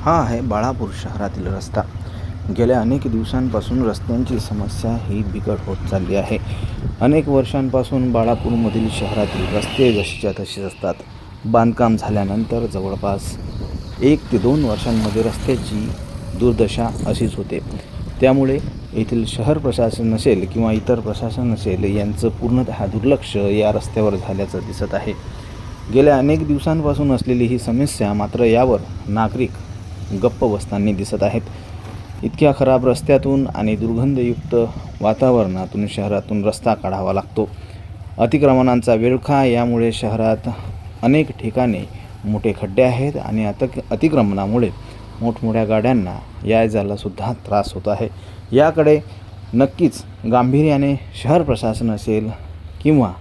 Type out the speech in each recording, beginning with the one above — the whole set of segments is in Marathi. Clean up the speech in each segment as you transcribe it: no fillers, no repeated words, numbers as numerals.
हा आहे बाळापूर शहरातील रस्ता. गेल्या अनेक दिवसांपासून रस्त्यांची समस्या ही बिकट होत चालली आहे. अनेक वर्षांपासून बाळापूरमधील शहरातील रस्ते जशीच्या तसेच असतात. बांधकाम झाल्यानंतर जवळपास 1 ते 2 वर्षांमध्ये रस्त्याची दुर्दशा अशीच होते. त्यामुळे येथील शहर प्रशासन असेल किंवा इतर प्रशासन असेल यांचं पूर्णतः दुर्लक्ष या रस्त्यावर झाल्याचं दिसत आहे. गेल्या अनेक दिवसांपासून असलेली ही समस्या मात्र यावर नागरिक गप्प बसताना दिसत आहेत. इतक्या खराब रस्त्यातून आणि दुर्गंधयुक्त वातावरणातून शहरातून रस्ता काढावा लागतो. अतिक्रमणांचा विळखा यामुळे शहरात अनेक ठिकाणी मोठे खड्डे आहेत आणि अतिक्रमणामुळे मोठमोठ्या गाड्यांना यायजाला सुद्धा त्रास होत आहे. याकडे नक्कीच गांभीर्याने शहर प्रशासन असेल किंवा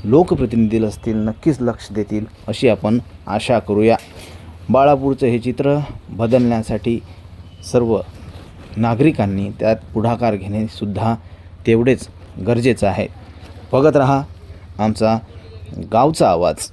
लोकप्रतिनिधी असतील नक्कीच लक्ष देतील अशी आपण आशा करूया. बाळापूरचं हे चित्र बदलण्यासाठी सर्व नागरिकांनी त्यात पुढाकार घेणे सुद्धा तेवढेच गरजेचं आहे. बघत रहा आमचा गावचा आवाज.